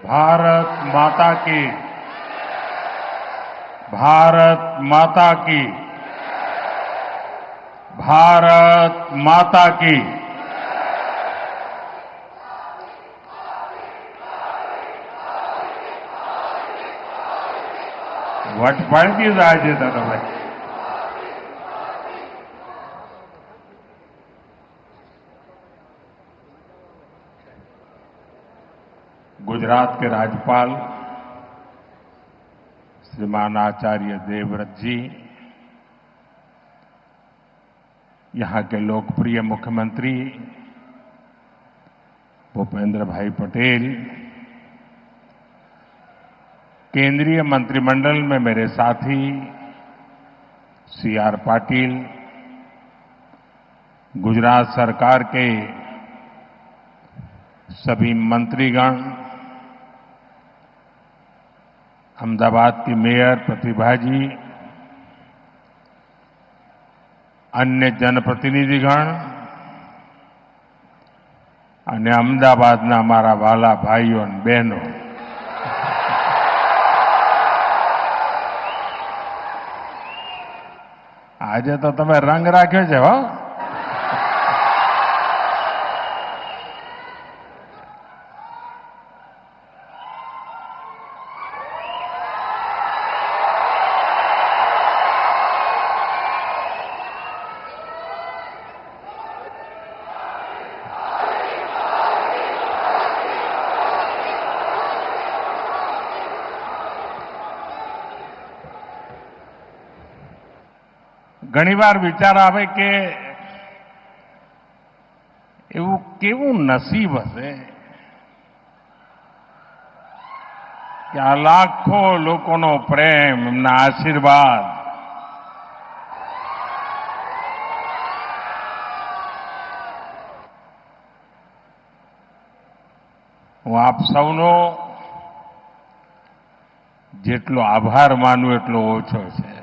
भारत माता की, भारत माता की, भारत माता की। વટપણથી જાય છે તમે. गुजरात के राज्यपाल श्रीमान आचार्य देवव्रत जी, यहां के लोकप्रिय मुख्यमंत्री भूपेंद्र भाई पटेल, केंद्रीय मंत्रिमंडल में मेरे साथी सीआर पाटिल, गुजरात सरकार के सभी मंत्रीगण, अहमदाबाद की मेयर प्रतिभा जी, अन्य जनप्रतिनिधिगण અને અમદાવાદના મારા વાલા ભાઈઓ અને બહેનો, આજે તો તમે રંગ રાખ્યો છે હો. ઘણીવાર વિચાર આવે કે એવું કેવું નસીબ હશે કે આ લાખો લોકોનો પ્રેમ, એમના આશીર્વાદ હું આપ સૌનો જેટલો આભાર માનું એટલો ઓછો છે.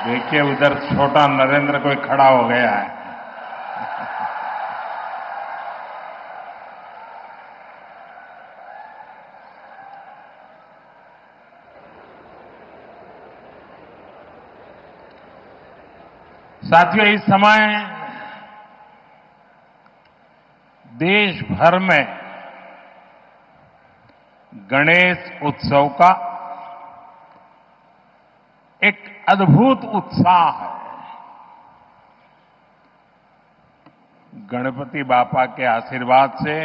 देखिए उधर छोटा नरेंद्र कोई खड़ा हो गया है. साथियों, इस समय देश भर में गणेश उत्सव का एक अद्भुत उत्साह है. गणपति बापा के आशीर्वाद से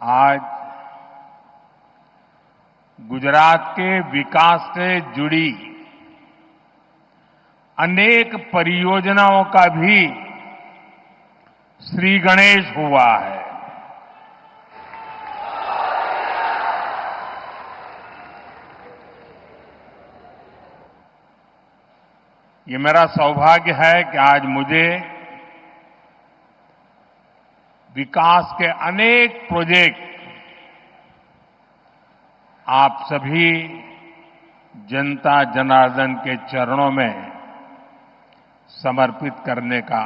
आज गुजरात के विकास से जुड़ी अनेक परियोजनाओं का भी श्री गणेश हुआ है. ये मेरा सौभाग्य है कि आज मुझे विकास के अनेक प्रोजेक्ट आप सभी जनता जनार्दन के चरणों में समर्पित करने का,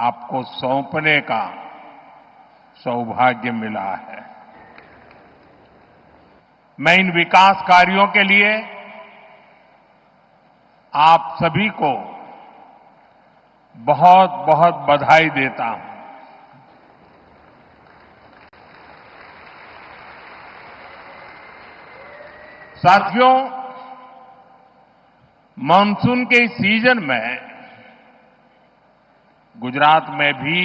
आपको सौंपने का सौभाग्य मिला है. मैं इन विकास कार्यों के लिए आप सभी को बहुत बहुत बधाई देता हूं. साथियों, मानसून के इस सीजन में गुजरात में भी,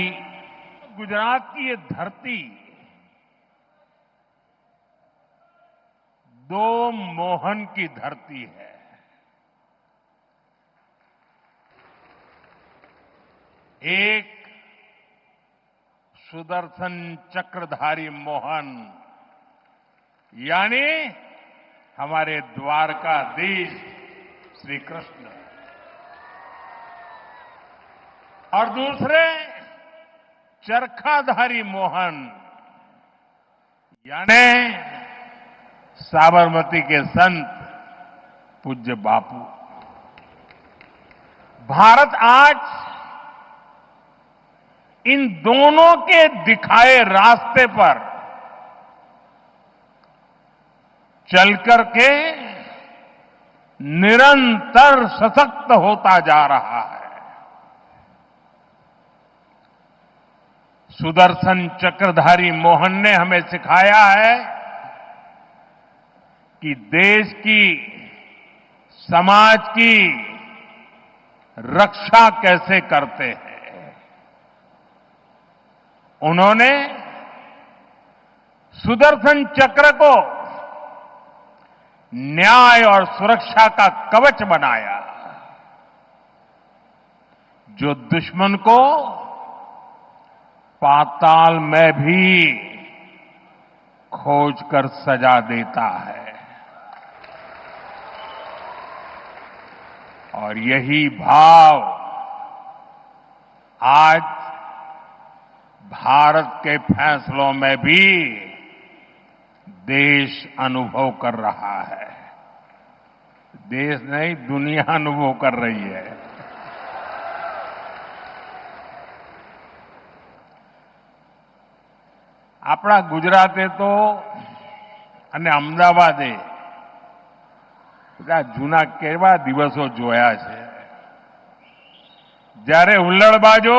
गुजरात की ये धरती दो मोहन की धरती है. एक सुदर्शन चक्रधारी मोहन यानी हमारे द्वारकाधीश श्री कृष्ण, और दूसरे चरखाधारी मोहन यानी साबरमती के संत पूज्य बापू। भारत आज इन दोनों के दिखाए रास्ते पर चलकर के निरंतर सशक्त होता जा रहा है। सुदर्शन चक्रधारी मोहन ने हमें सिखाया है कि देश की, समाज की रक्षा कैसे करते हैं। उन्होंने सुदर्शन चक्र को न्याय और सुरक्षा का कवच बनाया, जो दुश्मन को पाताल में भी खोज कर सजा देता है। और यही भाव आज भारत के फैसलों में भी देश अनुभव कर रहा है। देश नहीं, दुनिया अनुभव कर रही है। આપણા ગુજરાતે તો અને અમદાવાદે બધા જૂના કેવા દિવસો જોયા છે, જ્યારે હુલ્લડબાજો,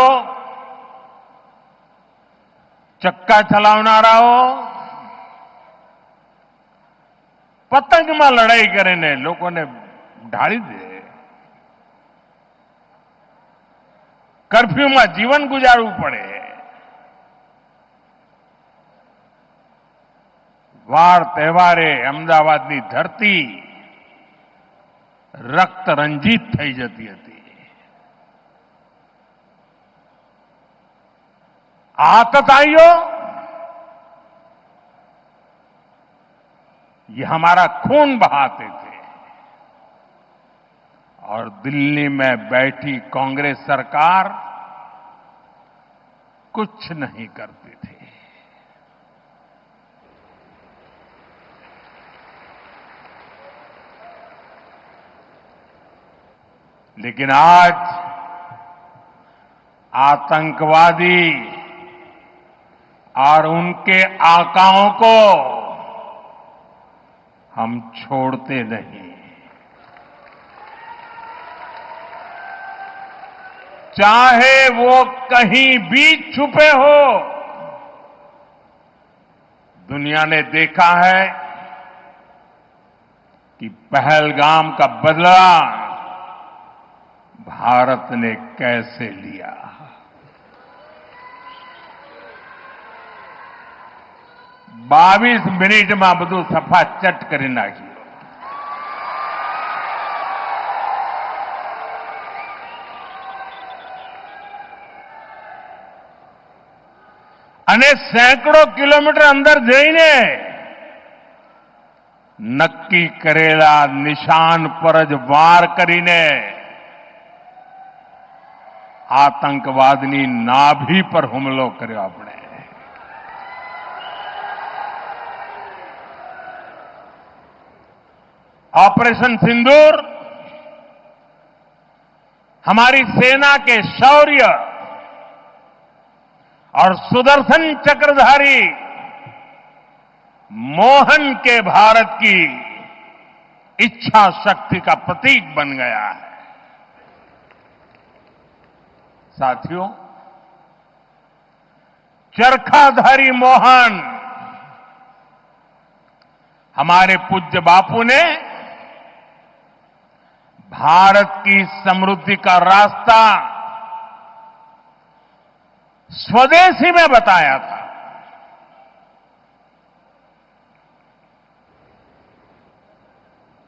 ચક્કા ચલાવનારાઓ પતંગમાં લડાઈ કરીને લોકોને ઢાળી દે, કર્ફ્યુમાં જીવન ગુજારવું પડે, વાર તહેવારે અમદાવાદની ધરતી રક્ત રંજીત થઈ જતી હતી। आतताइयों, ये हमारा खून बहाते थे। और दिल्ली में बैठी कांग्रेस सरकार कुछ नहीं करती थी। लेकिन आज आतंकवादी और उनके आकाओं को हम छोड़ते नहीं। चाहे वो कहीं भी छुपे हो। दुनिया ने देखा है कि पहलगाम का बदला भारत ने कैसे लिया। बावीस मिनिट में બધું સફા ચટ કરી નાખ્યું। અને સેંકડો કિલોમીટર અંદર જઈને નક્કી કરેલા નિશાન પર જ વાર કરીને આતંકવાદની નાભી પર હુમલો કર્યો આપણે। ऑपरेशन सिंदूर हमारी सेना के शौर्य और सुदर्शन चक्रधारी मोहन के भारत की इच्छा शक्ति का प्रतीक बन गया है। साथियों, चरखाधारी मोहन हमारे पूज्य बापू ने भारत की समृद्धि का रास्ता स्वदेशी में बताया था।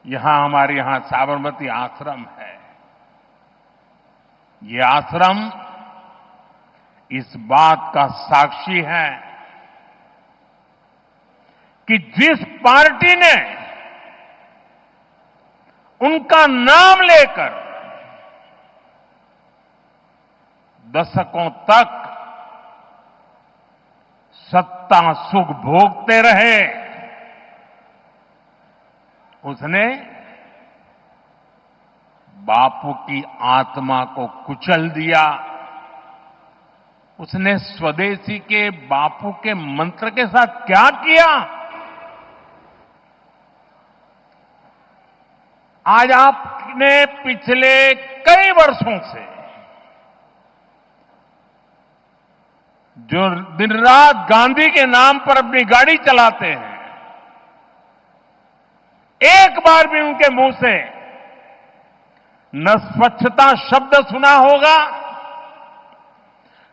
हमारे यहां साबरमती आश्रम है। ये आश्रम इस बात का साक्षी है कि जिस पार्टी ने उनका नाम लेकर दशकों तक सत्ता सुख भोगते रहे, उसने बापू की आत्मा को कुचल दिया। उसने स्वदेशी के बापू के मंत्र के साथ क्या किया? आज आपने पिछले कई वर्षों से जो दिन रात गांधी के नाम पर अपनी गाड़ी चलाते हैं, एक बार भी उनके मुंह से न स्वच्छता शब्द सुना होगा,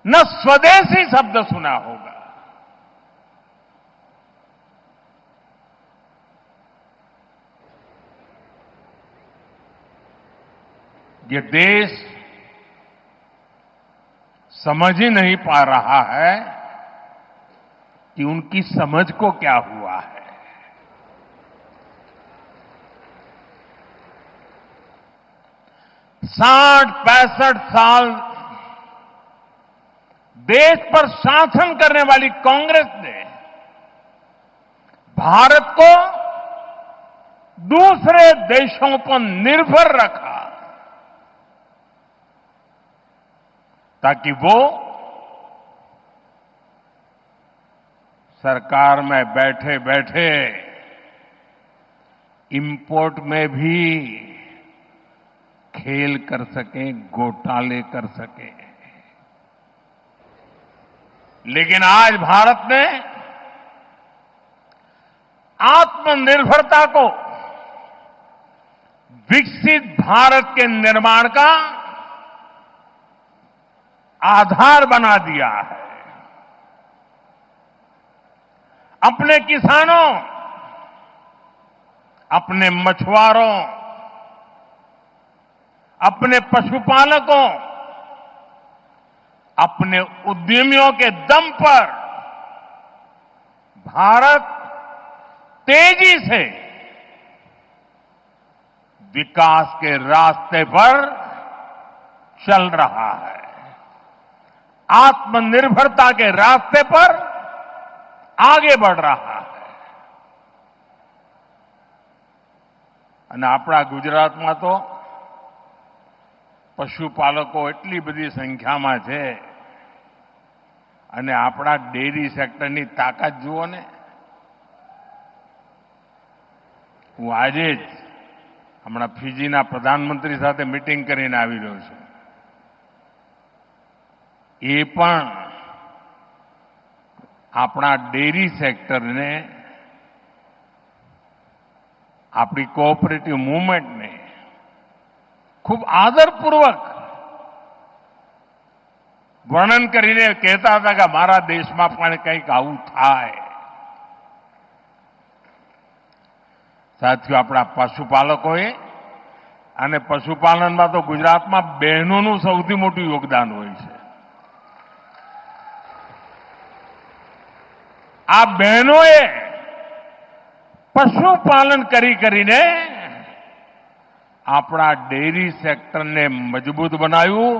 न स्वदेशी शब्द सुना होगा। ये देश समझ ही नहीं पा रहा है कि उनकी समझ को क्या हुआ है। साठ 65 साल देश पर शासन करने वाली कांग्रेस ने भारत को दूसरे देशों पर निर्भर रखा ताकि वो सरकार में बैठे बैठे इंपोर्ट में भी खेल कर सकें, घोटाले कर सकें। लेकिन आज भारत ने आत्मनिर्भरता को विकसित भारत के निर्माण का आधार बना दिया है। अपने किसानों, अपने मछुआरों, अपने पशुपालकों, अपने उद्यमियों के दम पर भारत तेजी से विकास के रास्ते पर चल रहा है, आत्मनिर्भरता के रास्ते पर आगे बढ़ रहा है। અને આપણા ગુજરાતમાં તો પશુપાલકો એટલી બધી સંખ્યામાં છે અને આપણા ડેરી સેક્ટરની તાકાત જુઓ ને। હું આજે જ હમણાં ફિજીના પ્રધાનમંત્રી સાથે મીટિંગ કરીને આવી રહ્યો છું। એ પણ આપણા ડેરી સેક્ટરને, આપણી કોઓપરેટિવ મૂવમેન્ટને ખૂબ આદરપૂર્વક વર્ણન કરીને કહેતા હતા કે મારા દેશમાં પણ કંઈક આવું થાય। સાથીઓ, આપણા પશુપાલકોએ અને પશુપાલનમાં તો ગુજરાતમાં બહેનોનું સૌથી મોટું યોગદાન હોય છે। આ બહેનોએ પશુપાલન કરીને આપણા ડેરી સેક્ટરને મજબૂત બનાવ્યું,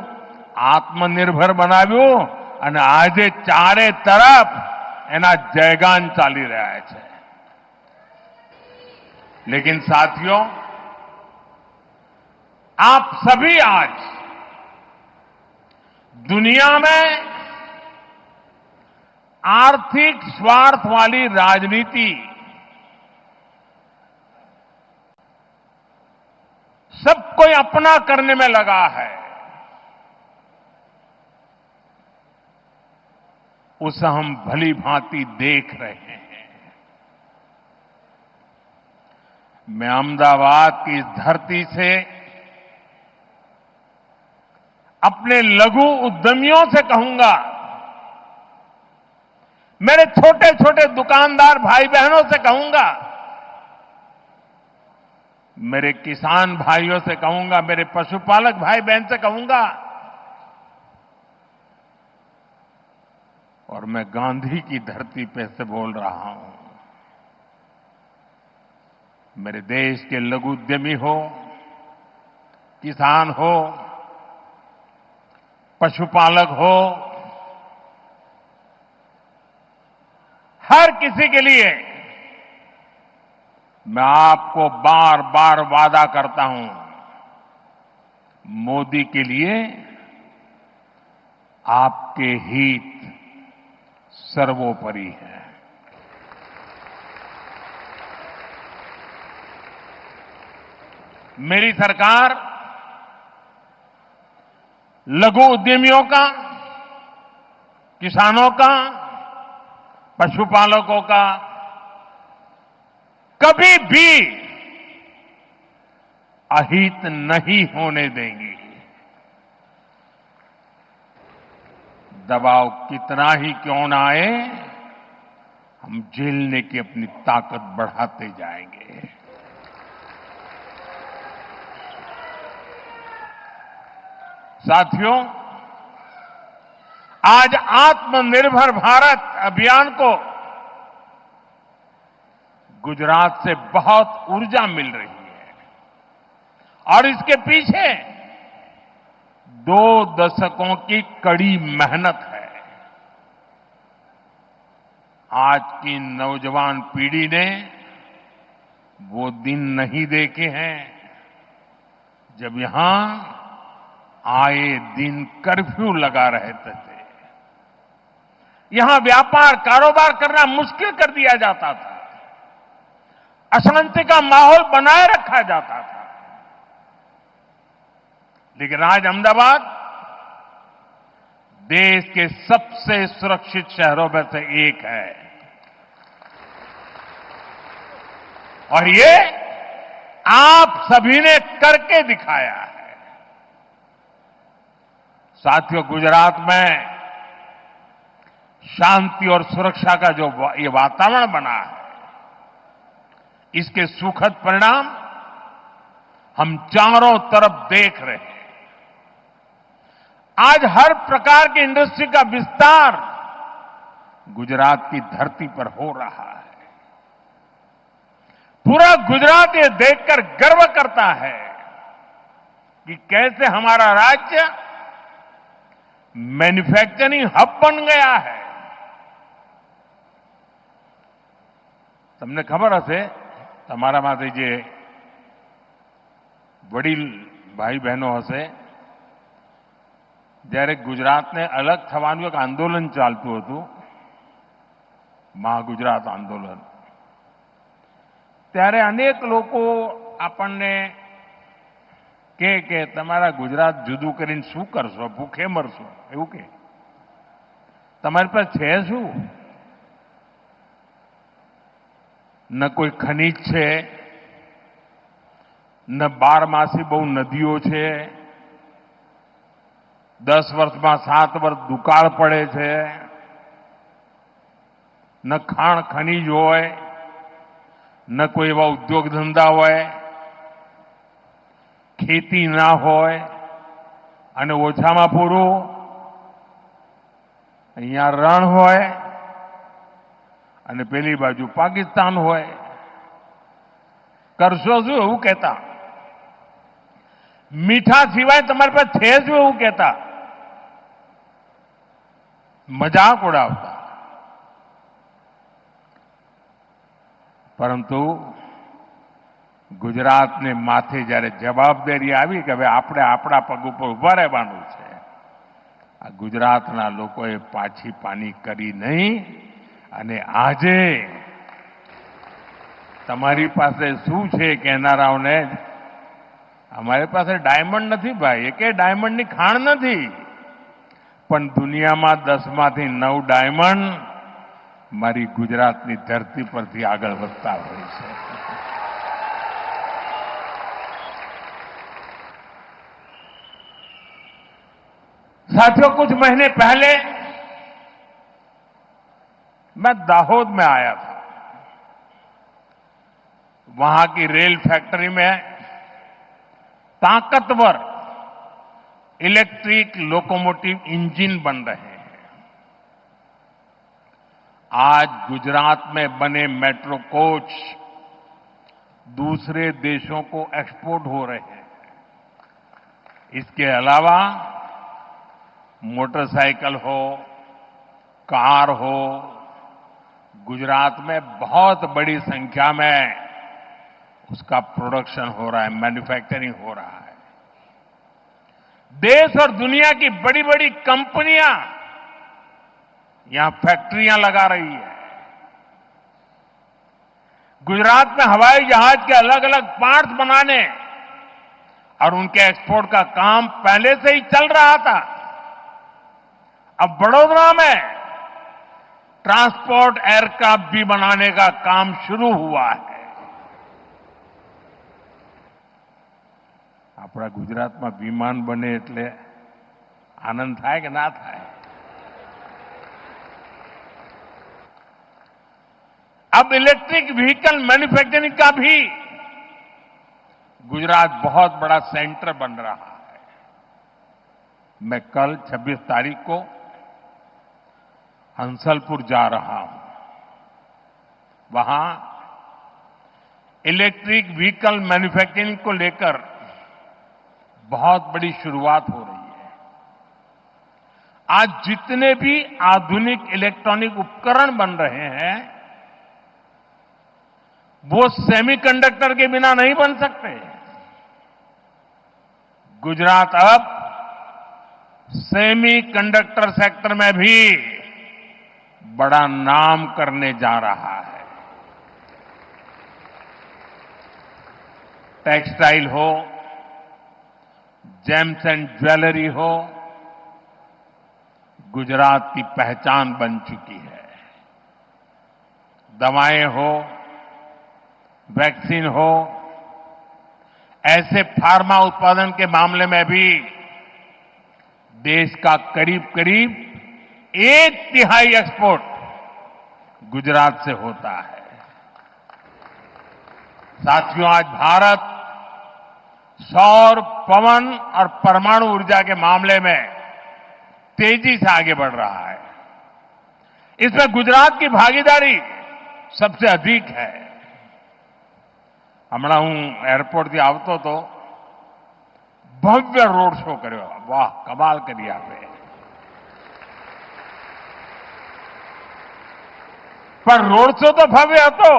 આત્મનિર્ભર બનાવ્યું અને આજે ચારે તરફ એના જયગાન ચાલી રહ્યા છે। लेकिन साथियों, आप सभी आज दुनिया में आर्थिक स्वार्थ वाली राजनीति सब कोई अपना करने में लगा है, उसे हम भली भांति देख रहे हैं। मैं अहमदाबाद की इस धरती से अपने लघु उद्यमियों से कहूंगा, मेरे छोटे छोटे दुकानदार भाई बहनों से कहूंगा, मेरे किसान भाइयों से कहूंगा, मेरे पशुपालक भाई बहन से कहूंगा, और मैं गांधी की धरती पे से बोल रहा हूं, मेरे देश के लघु उद्यमी हो, किसान हो, पशुपालक हो, हर किसी के लिए मैं आपको बार बार वादा करता हूं, मोदी के लिए आपके हित सर्वोपरि है। मेरी सरकार लघु उद्यमियों का, किसानों का, पशुपालकों का कभी भी अहित नहीं होने देंगी। दबाव कितना ही क्यों ना आए, हम झेलने की अपनी ताकत बढ़ाते जाएंगे। साथियों, आज आत्मनिर्भर भारत अभियान को गुजरात से बहुत ऊर्जा मिल रही है और इसके पीछे 2 दशकों की कड़ी मेहनत है। आज की नौजवान पीढ़ी ने वो दिन नहीं देखे हैं जब यहां आए दिन कर्फ्यू लगा रहते थे। यहां व्यापार कारोबार करना मुश्किल कर दिया जाता था, अशांति का माहौल बनाए रखा जाता था। लेकिन आज अहमदाबाद देश के सबसे सुरक्षित शहरों में से एक है और ये आप सभी ने करके दिखाया है। साथियों, गुजरात में शांति और सुरक्षा का जो ये वातावरण बना है, इसके सुखद परिणाम हम चारों तरफ देख रहे हैं। आज हर प्रकार की इंडस्ट्री का विस्तार गुजरात की धरती पर हो रहा है। पूरा गुजरात ये देखकर गर्व करता है कि कैसे हमारा राज्य मैन्युफैक्चरिंग हब बन गया है। તમને ખબર હશે, તમારામાંથી જે વડીલ ભાઈ બહેનો હશે, જ્યારે ગુજરાતને અલગ થવાનું એક આંદોલન ચાલતું હતું, મહાગુજરાત આંદોલન, ત્યારે અનેક લોકો આપણને કે તમારા ગુજરાત જુદું કરીને શું કરશો, ભૂખે મરશો, એવું કે તમારી પાસે છે શું? न कोई खनिज છે, न 12 બહુ નદીઓ છે, 10 વર્ષમાં 7 વર્ષ દુકાળ પડે છે, ન ખાણ ખનીજ હોય, ન કોઈ એવા ઉદ્યોગ ધંધા હોય, ખેતી ના હોય અને ઓછામાં પૂરું અહીંયા રણ હોય અને પેલી બાજુ પાકિસ્તાન હોય. કરશો શું એવું કહેતા? મીઠા સિવાય તમારી પાસે છે શું એવું કહેતા? મજાક ઉડાવતા. પરંતુ ગુજરાતને માથે જ્યારે જવાબદારી આવી કે હવે આપણે આપણા પગ ઉપર ઉભા રહેવાનું છે, આ ગુજરાતના લોકોએ પાછી પાની કરી નહીં અને આજે તમારી પાસે શું છે કહેનારાઓને, અમારી પાસે ડાયમંડ નથી ભાઈ, એકે ડાયમંડની ખાણ નથી, પણ દુનિયામાં 10માંથી 9 ડાયમંડ મારી ગુજરાતની ધરતી પરથી આગળ વધતા હોય છે. साथियों, कुछ महीने पहले मैं दाहोद में आया था. वहां की रेल फैक्ट्री में ताकतवर इलेक्ट्रिक लोकोमोटिव इंजन बन रहे हैं. आज गुजरात में बने मेट्रो कोच दूसरे देशों को एक्सपोर्ट हो रहे हैं. इसके अलावा मोटरसाइकिल हो, कार हो, गुजरात में बहुत बड़ी संख्या में उसका प्रोडक्शन हो रहा है, मैन्युफैक्चरिंग हो रहा है। देश और दुनिया की बड़ी बड़ी कंपनियां यहां फैक्ट्रियां लगा रही है। गुजरात में हवाई जहाज के अलग अलग पार्ट्स बनाने और उनके एक्सपोर्ट का काम पहले से ही चल रहा था। अब बड़ोदरा में ट्रांसपोर्ट एयरक्राफ्ट भी बनाने का काम शुरू हुआ है। આપણા ગુજરાતમાં વિમાન બને એટલે આનંદ થાય કે ના થાય? अब इलेक्ट्रिक व्हीकल मैन्युफैक्चरिंग का भी गुजरात बहुत बड़ा सेंटर बन रहा है। मैं कल 26 तारीख को हंसलपुर जा रहा हूं। वहां इलेक्ट्रिक व्हीकल मैन्युफैक्चरिंग को लेकर बहुत बड़ी शुरुआत हो रही है। आज जितने भी आधुनिक इलेक्ट्रॉनिक उपकरण बन रहे हैं वो सेमीकंडक्टर के बिना नहीं बन सकते। गुजरात अब सेमीकंडक्टर सेक्टर में भी बड़ा नाम करने जा रहा है। टेक्सटाइल हो, जेम्स एंड ज्वेलरी हो, गुजरात की पहचान बन चुकी है। दवाएं हो, वैक्सीन हो, ऐसे फार्मा उत्पादन के मामले में भी देश का करीब करीब 1/3 एक्सपोर्ट गुजरात से होता है। साथियों, आज भारत सौर, पवन और परमाणु ऊर्जा के मामले में तेजी से आगे बढ़ रहा है। इसमें गुजरात की भागीदारी सबसे अधिक है। હમણાં હું એરપોર્ટથી આવતો તો ભવ્ય રોડ શો કર્યો। વાહ, કમાલ કરી આપે। પણ રોડ શો તો ભવ્ય હતો,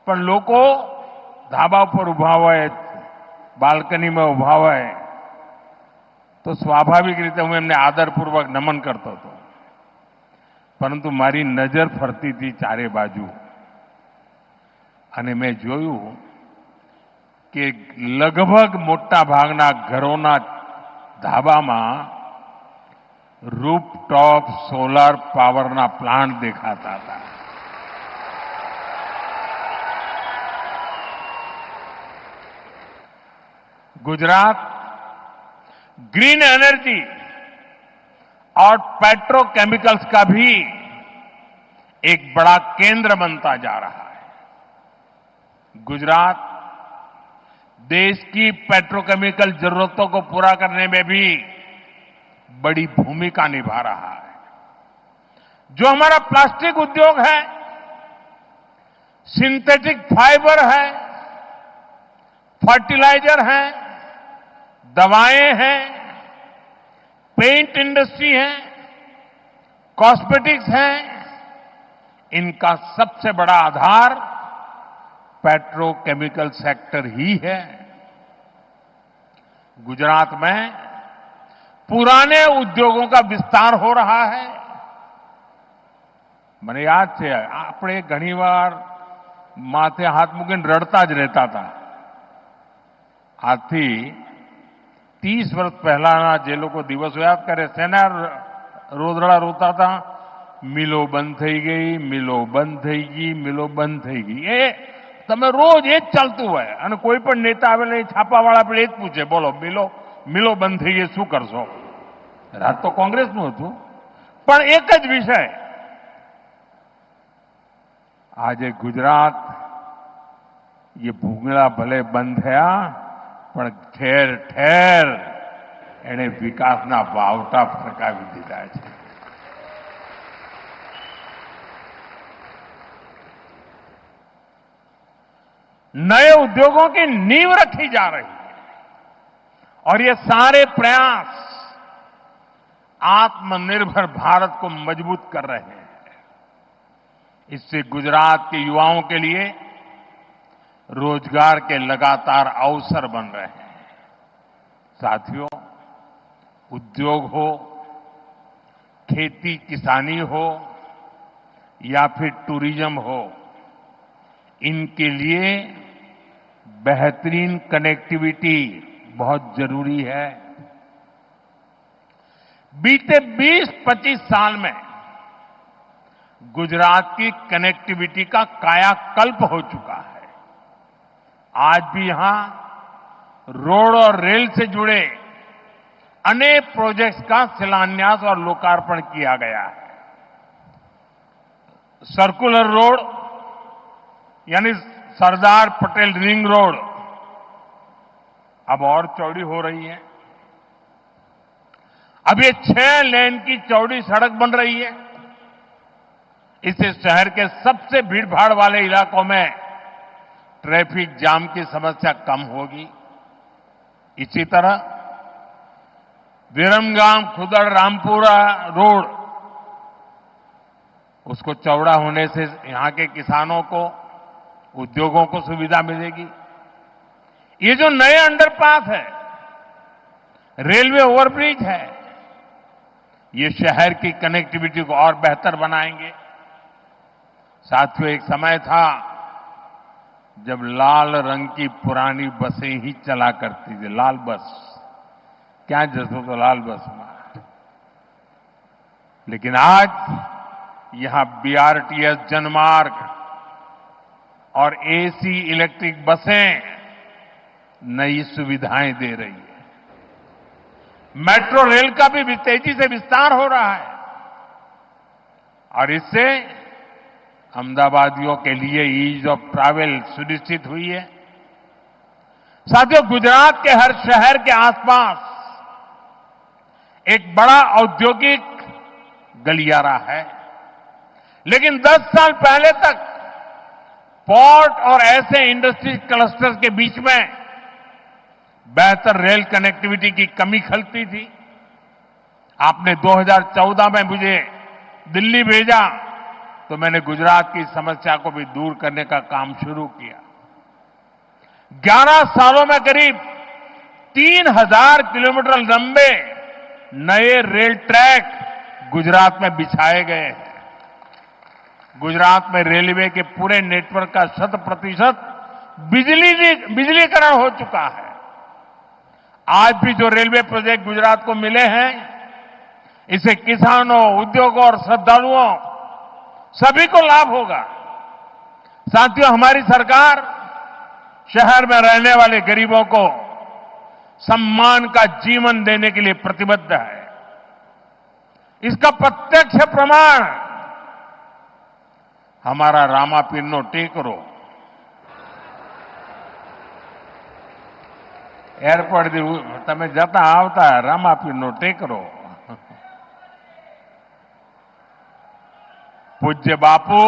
પણ લોકો ધાબા પર ઉભા હોય, બાલ્કનીમાં ઉભા હોય તો સ્વાભાવિક રીતે હું એમને આદરપૂર્વક નમન કરતો હતો। પરંતુ મારી નજર ફરતી હતી ચારે બાજુ અને મેં જોયું કે લગભગ મોટા ભાગના ઘરોના ધાબામાં રૂફટોપ સોલાર પાવરના પ્લાન્ટ દેખાતા હતા। गुजरात ग्रीन एनर्जी और पेट्रोकेमिकल्स का भी एक बड़ा केंद्र बनता जा रहा है। गुजरात देश की पेट्रोकेमिकल जरूरतों को पूरा करने में भी बड़ी भूमिका निभा रहा है। जो हमारा प्लास्टिक उद्योग है, सिंथेटिक फाइबर है, फर्टिलाइजर है, दवाएं हैं, पेंट इंडस्ट्री है, कॉस्मेटिक्स है, इनका सबसे बड़ा आधार पेट्रोकेमिकल सेक्टर ही है। गुजरात में पुराने उद्योगों का विस्तार हो रहा है। મને યાદ છે, આપણે ઘણીવાર માથે હાથ મૂકીને રડતા જ રહેતા હતા। આજથી 30 વર્ષ પહેલાના જે લોકો દિવસો યાદ કરે, શેના રોદડા રોતા હતા? મિલો બંધ થઈ ગઈ, મિલો બંધ થઈ ગઈ, મિલો બંધ થઈ ગઈ। એ તમે રોજ એ જ ચાલતું હોય અને કોઈ પણ નેતા આવેલા છાપાવાળા આપણે એ જ પૂછે, બોલો મિલો બંધ થઈ ગઈ, શું કરશો? રાત તો કોંગ્રેસનું હતું, પણ એક જ વિષય। આજે ગુજરાત ये भूंगळा भले बंद थया पण ठेर ठेर एने विकासना वावटा फरकावी दीधा छे। नए उद्योगों की नींव रखी जा रही है और ये सारे प्रयास आत्मनिर्भर भारत को मजबूत कर रहे हैं। इससे गुजरात के युवाओं के लिए रोजगार के लगातार अवसर बन रहे हैं। साथियों, उद्योग हो, खेती किसानी हो या फिर टूरिज्म हो, इनके लिए बेहतरीन कनेक्टिविटी बहुत जरूरी है। बीते 20-25 साल में गुजरात की कनेक्टिविटी का कायाकल्प हो चुका है। आज भी यहां रोड और रेल से जुड़े अनेक प्रोजेक्ट्स का शिलान्यास और लोकार्पण किया गया है। सर्कुलर रोड यानी सरदार पटेल रिंग रोड अब और चौड़ी हो रही है। अब ये 6 लेन की चौड़ी सड़क बन रही है। इससे शहर के सबसे भीड़भाड़ वाले इलाकों में ट्रैफिक जाम की समस्या कम होगी। इसी तरह विरमगाम खुदड़ रामपुरा रोड, उसको चौड़ा होने से यहां के किसानों को, उद्योगों को सुविधा मिलेगी। ये जो नए अंडरपास है, रेलवे ओवरब्रिज है, ये शहर की कनेक्टिविटी को और बेहतर बनाएंगे। साथियों, एक समय था जब लाल रंग की पुरानी बसें ही चला करती थी। लाल बस, क्या जैसो तो लाल बस में। लेकिन आज यहां बीआरटीएस जनमार्ग और एसी इलेक्ट्रिक बसें नई सुविधाएं दे रही है। मेट्रो रेल का भी तेजी से विस्तार हो रहा है और इससे अहमदाबादियों के लिए ईज ऑफ ट्रैवल सुनिश्चित हुई है। साथियों, गुजरात के हर शहर के आसपास एक बड़ा औद्योगिक गलियारा है, लेकिन 10 साल पहले तक पोर्ट और ऐसे इंडस्ट्री क्लस्टर्स के बीच में बेहतर रेल कनेक्टिविटी की कमी खलती थी। आपने 2014 में मुझे दिल्ली भेजा तो मैंने गुजरात की समस्या को भी दूर करने का काम शुरू किया। 11 सालों में करीब 3000 किलोमीटर लंबे नए रेल ट्रैक गुजरात में बिछाए गए हैं। गुजरात में रेलवे के पूरे नेटवर्क का 100% बिजलीकरण हो चुका है। आज भी जो रेलवे प्रोजेक्ट गुजरात को मिले हैं, इससे किसानों, उद्योगों और श्रद्धालुओं सभी को लाभ होगा। साथियों, हमारी सरकार शहर में रहने वाले गरीबों को सम्मान का जीवन देने के लिए प्रतिबद्ध है। इसका प्रत्यक्ष प्रमाण हमारा रामापीरनो टेकरो एयरपोर्ट તમે જતા આવતા રામાપીરનો ટેકરો पूज्य बापू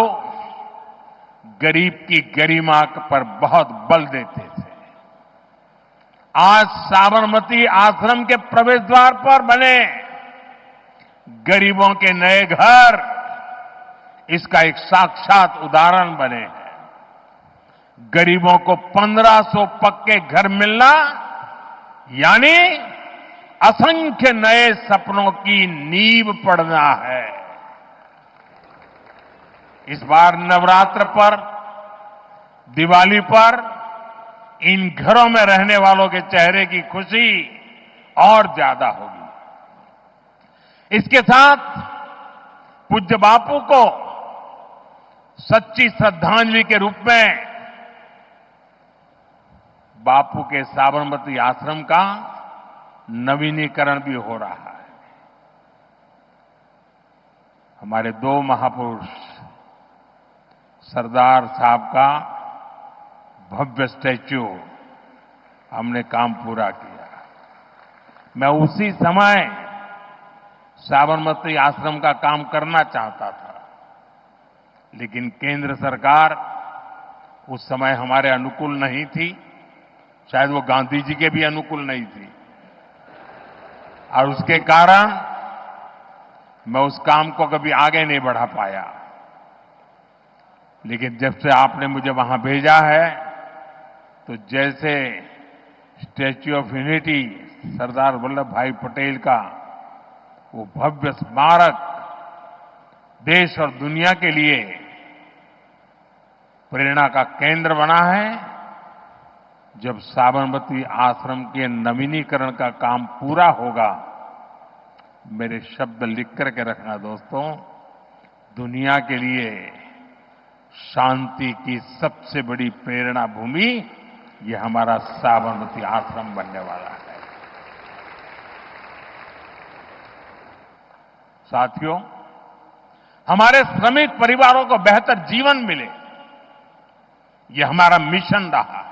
गरीब की गरिमा पर बहुत बल देते थे। आज साबरमती आश्रम के प्रवेश द्वार पर बने गरीबों के नए घर इसका एक साक्षात उदाहरण बने हैं। गरीबों को 1500 पक्के घर मिलना यानी असंख्य नए सपनों की नींव पड़ना है। इस बार नवरात्र पर, दिवाली पर इन घरों में रहने वालों के चेहरे की खुशी और ज्यादा होगी। इसके साथ पूज्य बापू को सच्ची श्रद्धांजलि के रूप में बापू के साबरमती आश्रम का नवीनीकरण भी हो रहा है। हमारे 2 महापुरुष सरदार साहब का भव्य स्टैच्यू हमने काम पूरा किया। मैं उसी समय साबरमती आश्रम का काम करना चाहता था, लेकिन केंद्र सरकार उस समय हमारे अनुकूल नहीं थी। शायद वो गांधी जी के भी अनुकूल नहीं थी और उसके कारण मैं उस काम को कभी आगे नहीं बढ़ा पाया। लेकिन जब से आपने मुझे वहां भेजा है तो जैसे statue of unity Sardar Vallabh भाई पटेल का वो भव्य स्मारक देश और दुनिया के लिए प्रेरणा का केंद्र बना है, जब साबरमती आश्रम के नवीनीकरण का काम पूरा होगा, मेरे शब्द लिख करके रखना दोस्तों, दुनिया के लिए शांति की सबसे बड़ी प्रेरणा भूमि ये हमारा साबरमती आश्रम बनने वाला है। साथियों, हमारे श्रमिक परिवारों को बेहतर जीवन मिले, ये हमारा मिशन रहा है।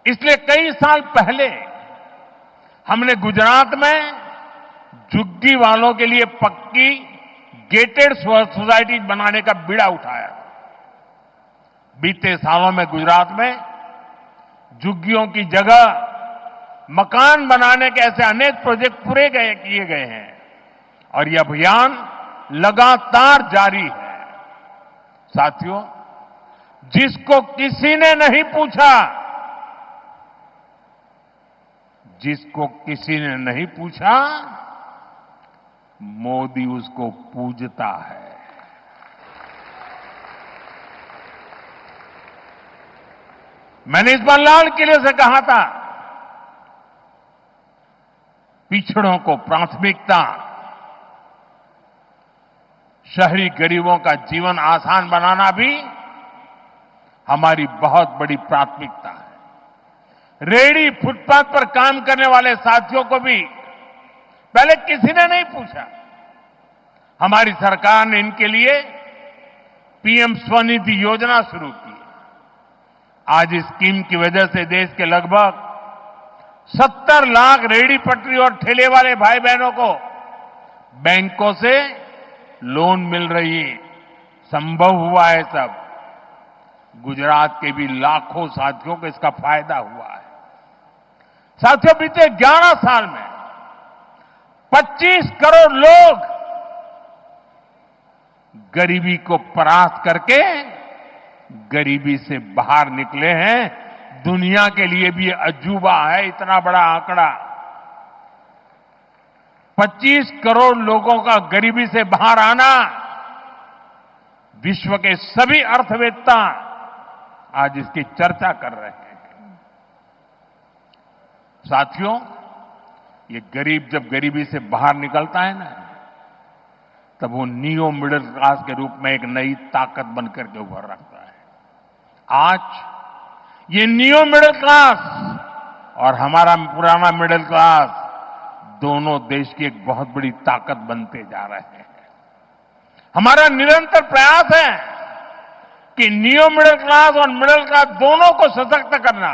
इसलिए कई साल पहले हमने गुजरात में झुग्गी वालों के लिए पक्की गेटेड सोसाइटी बनाने का बीड़ा उठाया। बीते सालों में गुजरात में झुग्गियों की जगह मकान बनाने के ऐसे अनेक प्रोजेक्ट किए गए हैं और यह अभियान लगातार जारी है। साथियों, जिसको किसी ने नहीं पूछा, जिसको किसी ने नहीं पूछा, मोदी उसको पूजता है। मैंने इस बार लाल किले से कहा था, पिछड़ों को प्राथमिकता, शहरी गरीबों का जीवन आसान बनाना भी हमारी बहुत बड़ी प्राथमिकता है। रेहड़ी फुटपाथ पर काम करने वाले साथियों को भी पहले किसी ने नहीं पूछा। हमारी सरकार ने इनके लिए पीएम स्वनिधि योजना शुरू की। आज इस स्कीम की वजह से देश के लगभग 70 लाख रेहड़ी पटरी और ठेले वाले भाई बहनों को बैंकों से लोन मिल रही है। संभव हुआ है सब। गुजरात के भी लाखों साथियों को इसका फायदा हुआ है। साथियों, बीते 11 साल में 25 करोड़ लोग गरीबी को परास्त करके गरीबी से बाहर निकले हैं। दुनिया के लिए भी अजूबा है इतना बड़ा आंकड़ा। 25 करोड़ लोगों का गरीबी से बाहर आना, विश्व के सभी अर्थवेत्ता आज इसकी चर्चा कर रहे हैं। साथियों, ये गरीब जब गरीबी से बाहर निकलता है ना, तब वो नियो मिडिल क्लास के रूप में एक नई ताकत बनकर के उभर रखता है। आज ये नियो मिडिल क्लास और हमारा पुराना मिडिल क्लास दोनों देश की एक बहुत बड़ी ताकत बनते जा रहे हैं। हमारा निरंतर प्रयास है कि नियो मिडिल क्लास और मिडिल क्लास दोनों को सशक्त करना।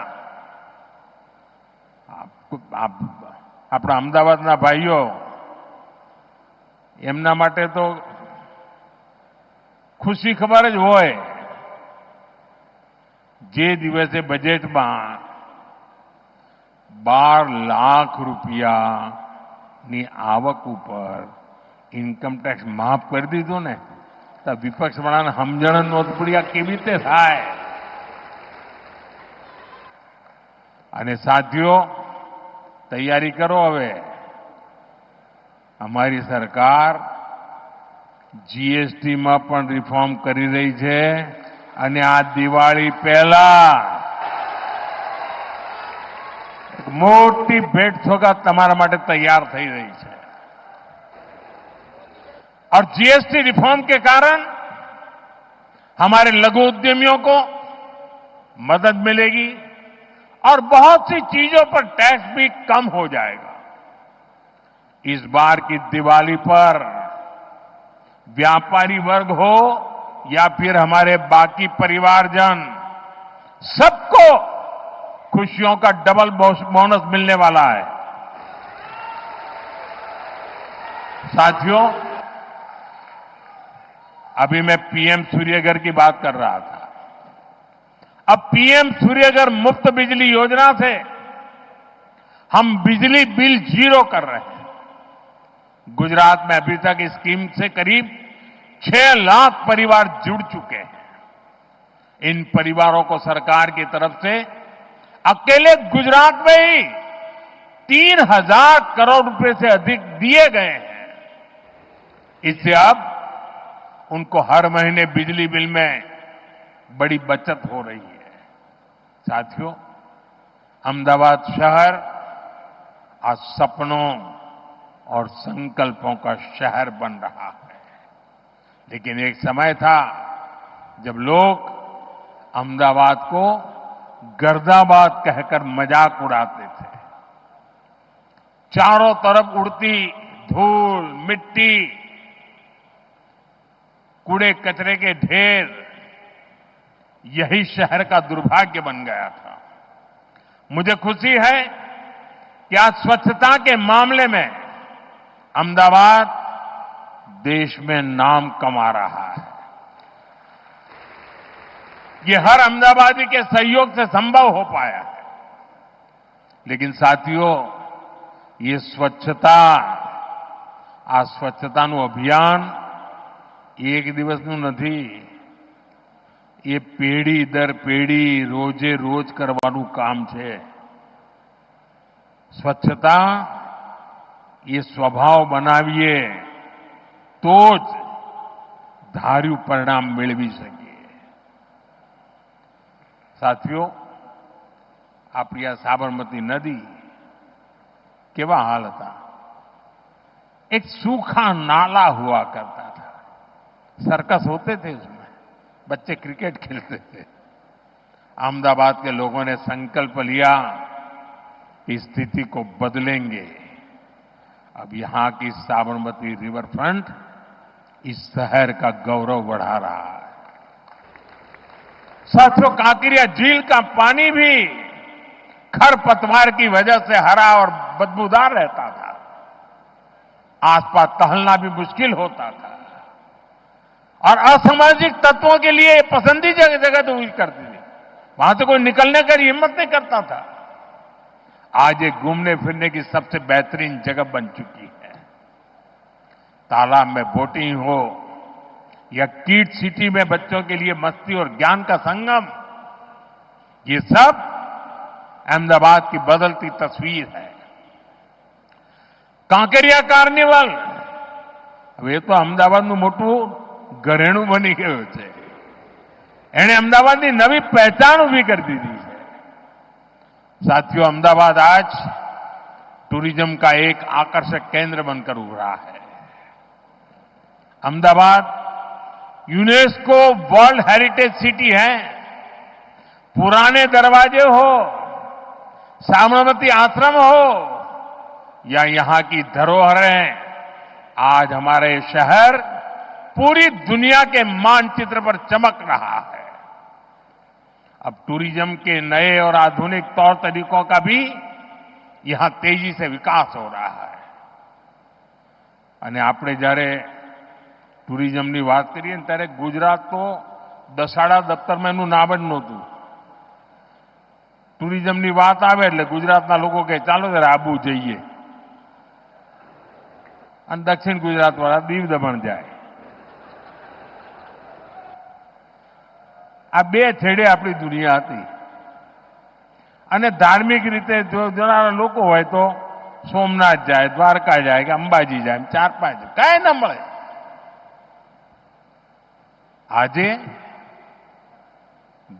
આપણા અમદાવાદના ભાઈઓ, એમના માટે તો ખુશી ખબર જ હોય, જે દિવસે બજેટમાં 12 લાખ રૂપિયાની આવક ઉપર ઇન્કમ ટેક્સ માફ કરી દીધો ને, તો વિપક્ષવાળાને સમજણ નહોતી પડી આ કેવી રીતે થાય। અને સાથીઓ, તૈયારી કરો હવે। અમારી સરકાર જીએસટીમાં પણ રિફોર્મ કરી રહી છે અને આ દિવાળી પહેલા મોટી ભેટ સોગાત તમારા માટે તૈયાર થઈ રહી છે। और जीएसटी रिफॉर्म के कारण हमारे लघु उद्यमियों को मदद मिलेगी और बहुत सी चीजों पर टैक्स भी कम हो जाएगा। इस बार की दिवाली पर व्यापारी वर्ग हो या फिर हमारे बाकी परिवारजन, सबको खुशियों का डबल बोनस मिलने वाला है। साथियों, अभी मैं पीएम सूर्यघर की बात कर रहा था। अब पीएम सूर्यघर मुफ्त बिजली योजना से हम बिजली बिल जीरो कर रहे हैं। गुजरात में अभी तक इस स्कीम से करीब 6 लाख परिवार जुड़ चुके हैं। इन परिवारों को सरकार की तरफ से अकेले गुजरात में ही 3,000 करोड़ रुपए से अधिक दिए गए हैं। इससे अब उनको हर महीने बिजली बिल में बड़ी बचत हो रही है। साथियों, अहमदाबाद शहर आज सपनों और संकल्पों का शहर बन रहा है। लेकिन एक समय था जब लोग अहमदाबाद को गर्दाबाद कहकर मजाक उड़ाते थे। चारों तरफ उड़ती धूल, मिट्टी, कूड़े कचरे के ढेर, यही शहर का दुर्भाग्य बन गया था। मुझे खुशी है कि आज स्वच्छता के मामले में अहमदाबाद देश में नाम कमा रहा है। ये हर अहमदाबादी के सहयोग से संभव हो पाया है। लेकिन साथियों, ये स्वच्छता आ स्वच्छताનું અભિયાન એક દિવસનું નથી। એ પેઢી દર પેઢી રોજે રોજ કરવાનું કામ છે। स्वच्छता ये स्वभाव बनाવીએ તો જ ધાર્યું પરિણામ મેળવી શકીએ। साथियों, આપણી આ સાબરમતી નદી કેવા हाल था। एक सूखा नाला हुआ करता था, सर्कस होते थे उसमें, बच्चे क्रिकेट खेलते थे। अहमदाबाद के लोगों ने संकल्प लिया कि स्थिति को बदलेंगे। अब यहां की साबरमती रिवर फ्रंट इस शहर का गौरव बढ़ा रहा है। साथियों, कांकरिया झील का पानी भी खरपतवार की वजह से हरा और बदबूदार रहता था। आसपास टहलना भी मुश्किल होता था और असामाजिक तत्वों के लिए पसंदीदा जगह तो हुई करती थी। वहां से कोई निकलने की हिम्मत नहीं करता था। आज ये घूमने फिरने की सबसे बेहतरीन जगह बन चुकी है। तालाब में बोटिंग हो या किड सिटी में बच्चों के लिए मस्ती और ज्ञान का संगम, ये सब अहमदाबाद की बदलती तस्वीर है। કાંકરિયા કાર્નિવલ હવે તો અમદાવાદનું મોટું ઘરેણું બની ગયું છે। એણે અમદાવાદની નવી પહેચાન ઊભી કરી દીધી છે। साथियों, अहमदाबाद आज टूरिज्म का एक आकर्षक केंद्र बनकर उभरा है। Ahmedabad UNESCO world heritage city है। पुराने दरवाजे हो, साबरमती आश्रम हो या यहां की धरोहरें, आज हमारे शहर पूरी दुनिया के मानचित्र पर चमक रहा है। अब टूरिज्म के नए और आधुनिक तौर तरीकों का भी यहां तेजी से विकास हो रहा है। અને આપણે જ્યારે ટુરિઝમની વાત કરીએ ને ત્યારે ગુજરાત તો દસાડા દફતરમાં એનું નામ જ નહોતું। ટુરિઝમની વાત આવે એટલે ગુજરાતના લોકો કહે ચાલો જરા આબુ જઈએ, અને દક્ષિણ ગુજરાતવાળા દીવ દમણ જાય। આ બે છેડે આપણી દુનિયા હતી। અને ધાર્મિક રીતે જો જણારા લોકો હોય તો સોમનાથ જાય, દ્વારકા જાય કે અંબાજી જાય, 4-5 કાંઈ ન મળે। આજે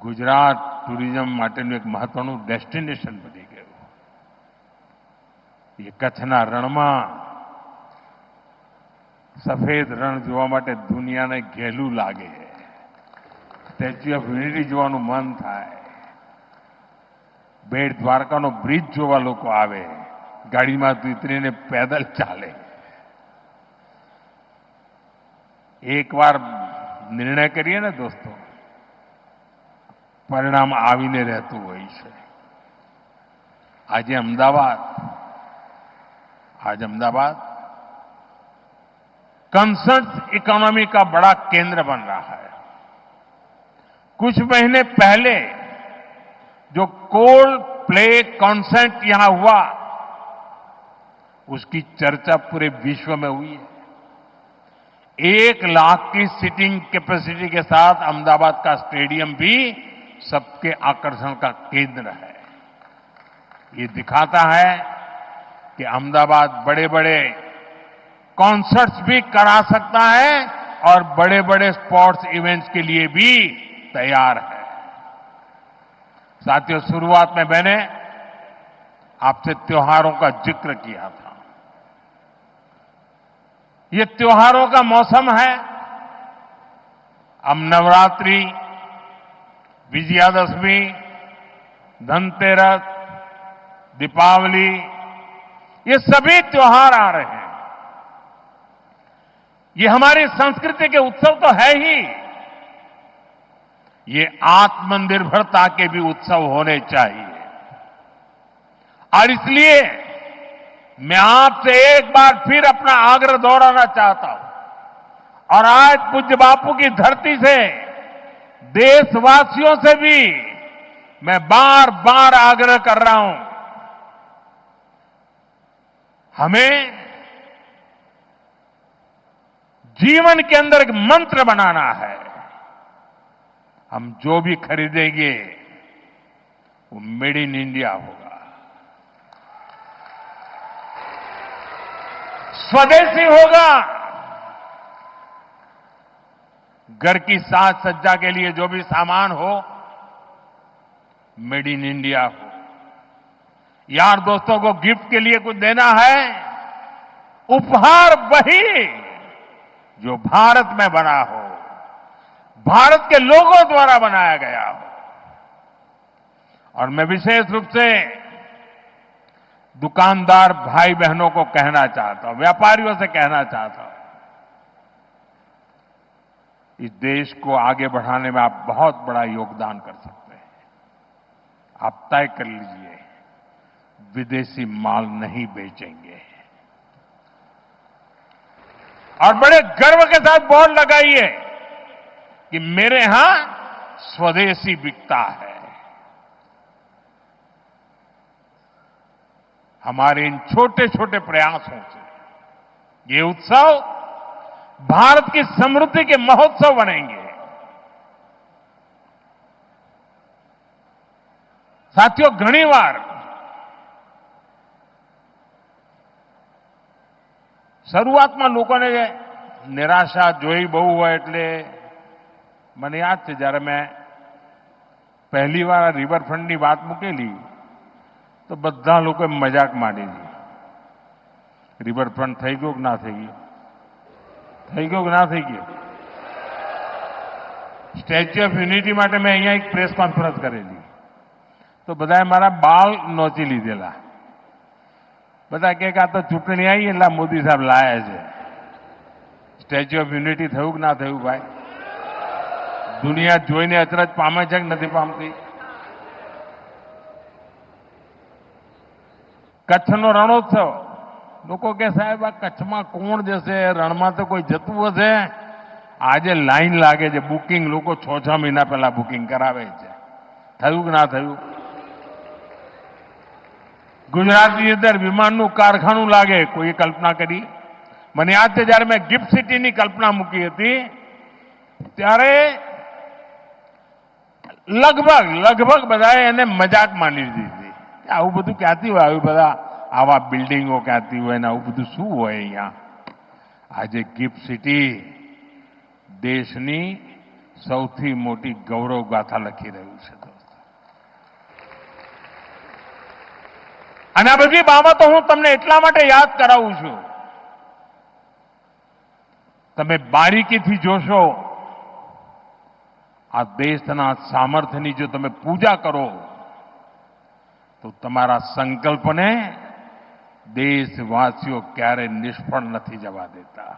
ગુજરાત ટુરિઝમ માટેનું એક મહત્વનું ડેસ્ટિનેશન બની ગયું। એ કચ્છના રણમાં સફેદ રણ જોવા માટે દુનિયાને ઘેલું લાગે। સ્ટેચ્યુ ઓફ યુનિટી જોવાનું મન થાય। બેટ દ્વારકાનો બ્રિજ જોવા લોકો આવે, ગાડીમાં ઉતરીને પેદલ ચાલે। એકવાર નિર્ણય કરીએ ને દોસ્તો, પરિણામ આવીને રહેતું હોય છે। આજે अहमदाबाद कंसर्ट इकोनॉमी का बड़ा केंद्र बन रहा है। कुछ महीने पहले जो कोल्ड प्ले कॉन्सर्ट यहां हुआ, उसकी चर्चा पूरे विश्व में हुई है। 1 लाख की सीटिंग कैपेसिटी के साथ अहमदाबाद का स्टेडियम भी सबके आकर्षण का केंद्र है। ये दिखाता है कि अहमदाबाद बड़े बड़े कॉन्सर्ट्स भी करा सकता है और बड़े बड़े स्पोर्ट्स इवेंट्स के लिए भी तैयार है। साथियों, शुरुआत में मैंने आपसे त्योहारों का जिक्र किया था। ये त्योहारों का मौसम है। अब नवरात्रि, विजयादशमी, धनतेरस, दीपावली, ये सभी त्योहार आ रहे हैं। ये हमारी संस्कृति के उत्सव तो है ही, ये आत्मनिर्भरता के भी उत्सव होने चाहिए। और इसलिए मैं आपसे एक बार फिर अपना आग्रह दोहराना चाहता हूं और आज पूज्य बापू की धरती से देशवासियों से भी मैं बार बार आग्रह कर रहा हूं, हमें जीवन के अंदर एक मंत्र बनाना है। हम जो भी खरीदेंगे वो मेड इन इंडिया होगा, स्वदेशी होगा। घर की साज सज्जा के लिए जो भी सामान हो, मेड इन इंडिया हो। यार दोस्तों को गिफ्ट के लिए कुछ देना है, उपहार वही जो भारत में बना हो, भारत के लोगों द्वारा बनाया गया हो। और मैं विशेष रूप से दुकानदार भाई बहनों को कहना चाहता हूं, व्यापारियों से कहना चाहता हूं, इस देश को आगे बढ़ाने में आप बहुत बड़ा योगदान कर सकते हैं। आप तय कर लीजिए, विदेशी माल नहीं बेचेंगे और बड़े गर्व के साथ बोर्ड लगाइए कि मेरे यहां स्वदेशी बिकता है। हमारे इन छोटे छोटे प्रयासों से ये उत्सव भारत की समृद्धि के महोत्सव बनेंगे। साथियों, घनी बार શરૂઆતમાં લોકોને નિરાશા જોઈ બહુ હોય એટલે મને યાદ છે જ્યારે મેં પહેલી વાર રિવરફ્રન્ટની વાત મૂકેલી તો બધા લોકોએ મજાક માંડેલી, રિવરફ્રન્ટ થઈ ગયો કે ના થઈ ગયો, થઈ ગયો કે ના થઈ ગયો। સ્ટેચ્યુ ઓફ યુનિટી માટે મેં અહીંયા એક પ્રેસ કોન્ફરન્સ કરેલી તો બધાએ મારા બાલ નોચી લીધેલા। બધા કે આ તો ચૂંટણી આવી એટલે મોદી સાહેબ લાયા છે। સ્ટેચ્યુ ઓફ યુનિટી થયું કે ના થયું ભાઈ? દુનિયા જોઈને અચરજ પામે છે કે નથી પામતી? કચ્છનો રણોત્સવ, લોકો કે સાહેબ આ કચ્છમાં કોણ જશે, રણમાં તો કોઈ જતું હશે? આજે લાઈન લાગે છે, બુકિંગ લોકો 6-6 મહિના પહેલા બુકિંગ કરાવે છે। થયું કે ના થયું? ગુજરાતની અંદર વિમાનનું કારખાનું લાગે, કોઈએ કલ્પના કરી? મને યાદ છે જ્યારે મેં ગિફ્ટ સિટીની કલ્પના મૂકી હતી ત્યારે લગભગ બધાએ એને મજાક માની લીધી હતી। આવું બધું ક્યાંથી હોય, આવી બધા આવા બિલ્ડિંગો ક્યાંથી હોય ને આવું બધું શું હોય અહીંયા? આજે ગિફ્ટ સિટી દેશની સૌથી મોટી ગૌરવ ગાથા લખી રહ્યું છે। અને આ બધી બાબતો હું તમને એટલા માટે યાદ કરાવું છું, તમે બારીકીથી જોશો આ દેશના સામર્થ્યની જો તમે પૂજા કરો તો તમારા સંકલ્પને દેશવાસીઓ ક્યારે નિષ્ફળ નથી જવા દેતા।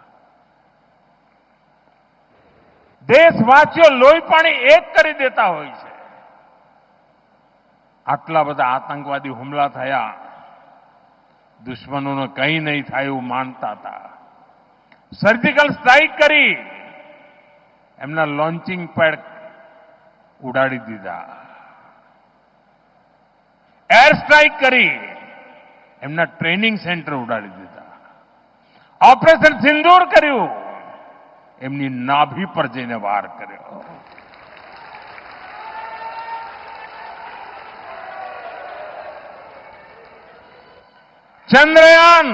દેશવાસીઓ લોહી પાણી એક કરી દેતા હોય છે। આટલા બધા આતંકવાદી હુમલા થયા, દુશ્મનોને કંઈ નહીં થાય એવું માનતા હતા, સર્જિકલ સ્ટ્રાઇક કરી એમના લોન્ચિંગ પેડ ઉડાડી દીધા, એર સ્ટ્રાઇક કરી એમના ટ્રેનિંગ સેન્ટર ઉડાડી દીધા, ઓપરેશન સિંદૂર કર્યું એમની નાભી પર જઈને વાર કર્યો. ચંદ્રયાન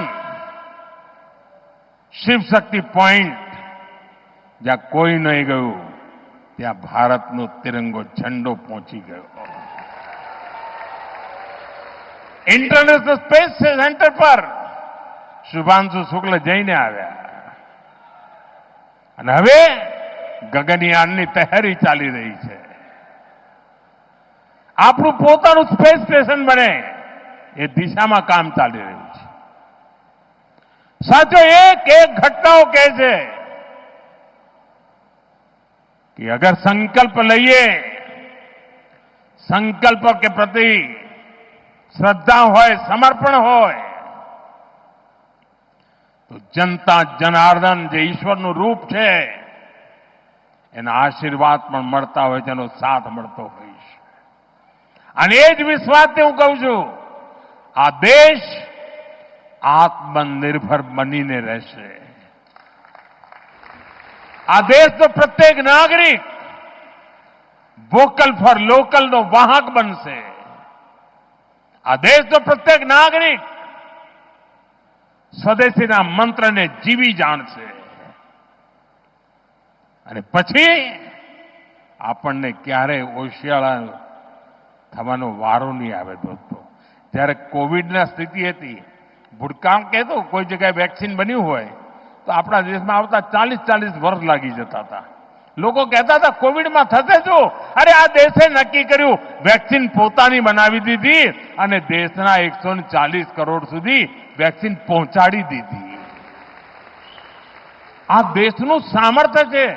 શિવશક્તિ પોઈન્ટ જ્યાં કોઈ નહીં ગયું ત્યાં ભારતનો તિરંગો ઝંડો પહોંચી ગયો. ઇન્ટરનેશનલ સ્પેસ સેન્ટર પર શુભાંશુ શુક્લ જઈને આવ્યા અને હવે ગગનયાનની તૈયારી ચાલી રહી છે. આપણું પોતાનું સ્પેસ સ્ટેશન બને એ દિશામાં કામ ચાલી રહ્યું છે. साथियों एक एक घटनाओं કહે છે कि अगर संकल्प लइए, संकल्प के प्रति श्रद्धा होय, समर्पण होय तो जनता जनार्दन જે ઈશ્વરનું રૂપ છે એના આશીર્વાદ પણ મળતા હોય છે, એનો સાથ મળતો હોય છે. અને એ જ વિશ્વાસથી હું કહું છું આ દેશ આત્મનિર્ભર બનીને રહેશે. આ દેશનો પ્રત્યેક નાગરિક વોકલ ફોર લોકલનો વાહક બનશે. આ દેશનો પ્રત્યેક નાગરિક સ્વદેશીના મંત્રને જીવી જાણશે અને પછી આપણને ક્યારેય ઓશિયાળા થવાનો વારો નહીં આવે. દોસ્તો, જ્યારે કોવિડની સ્થિતિ હતી, ભૂતકાળ કહેતો કોઈ જગ્યાએ વેક્સિન બન્યું હોય તો આપણા દેશમાં આવતા 40-40 વર્ષ લાગી જતા હતા. લોકો કહેતા હતા કોવિડમાં થશે શું? અરે આ દેશે નક્કી કર્યું, વેક્સિન પોતાની બનાવી દીધી અને દેશના 140 કરોડ સુધી વેક્સિન પહોંચાડી દીધી. આ દેશનું સામર્થ્ય છે.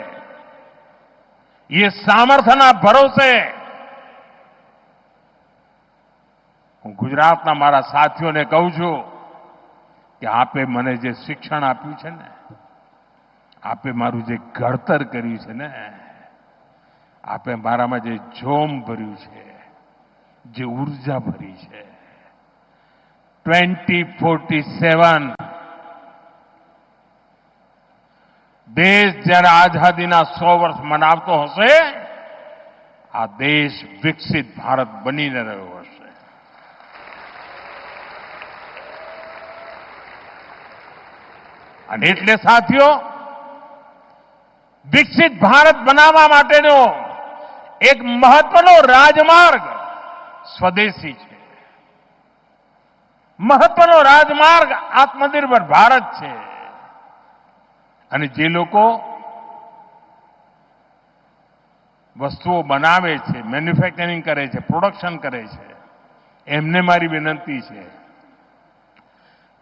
એ સામર્થ્યના ભરોસે હું ગુજરાતના મારા સાથીઓને કહું છું કે આપે મને જે શિક્ષણ આપ્યું છે ને, આપે મારું જે ઘડતર કર્યું છે ને, આપે મારામાં જે જોમ ભર્યું છે, જે ઉર્જા ભરી છે, 2047 દેશ જ્યારે આઝાદીના 100 વર્ષ મનાવતો હશે, આ દેશ વિકસિત ભારત બનીને રહ્યો હશે. અને એટલે સાથીઓ, વિકસિત ભારત બનાવવા માટેનો એક મહત્વનો રાજમાર્ગ સ્વદેશી છે. મહત્વનો રાજમાર્ગ આત્મનિર્ભર ભારત છે. અને જે લોકો વસ્તુઓ બનાવે છે, મેન્યુફેક્ચરિંગ કરે છે, પ્રોડક્શન કરે છે, એમને મારી વિનંતી છે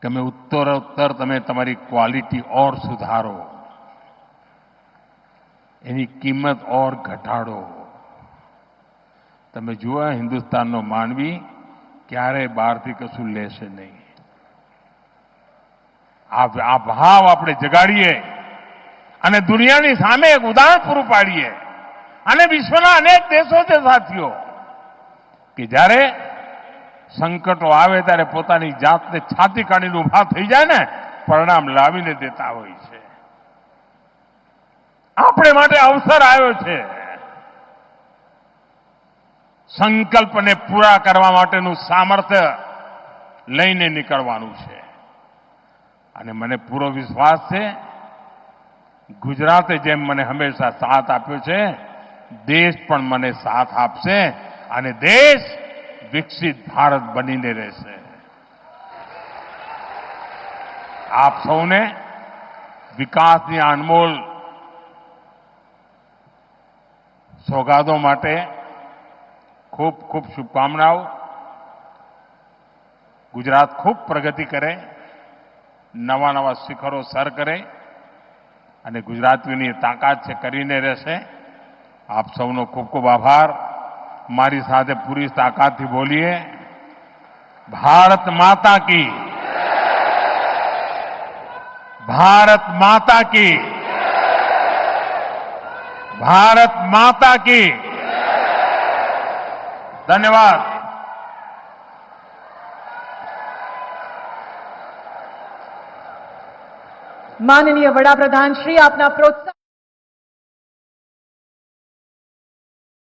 કે તમે ઉત્તરોત્તર તમે તમારી ક્વોલિટી ઓર સુધારો, એની કિંમત ઓર ઘટાડો. તમે જુઓ હિન્દુસ્તાનનો માનવી ક્યારેય બહારથી કશું લેશે નહીં. આ ભાવ આપણે જગાડીએ અને દુનિયાની સામે એક ઉદાહરણ પૂરું પાડીએ. અને વિશ્વના અનેક દેશો છે સાથીઓ કે જ્યારે સંકટો આવે ત્યારે પોતાની જાતને છાતી કાઢીને ઉભા થઈ જાય ને, પરિણામ લાવીને દેતા હોય છે. આપણે માટે અવસર આવ્યો છે. સંકલ્પને પૂરા કરવા માટેનું સામર્થ્ય લઈને નીકળવાનું છે. અને મને પૂરો વિશ્વાસ છે ગુજરાતે જેમ મને હંમેશા સાથ આપ્યો છે, દેશ પણ મને સાથ આપશે અને દેશ વિકસિત ભારત બનીને રહેશે. આપ સૌને વિકાસની અનમોલ સોગાદો માટે ખૂબ ખૂબ શુભકામનાઓ. ગુજરાત ખૂબ પ્રગતિ કરે, નવા નવા શિખરો સર કરે અને ગુજરાતીઓની તાકાત છે કરીને રહેશે. આપ સૌનો ખૂબ ખૂબ આભાર. મારી સાથે પૂરી તાકાતથી બોલીએ, ભારત માતા કી, ભારત માતા કી, ભારત માતા કી. ધન્યવાદ. माननीय वडाप्रधान श्री आपना प्रोत्साहन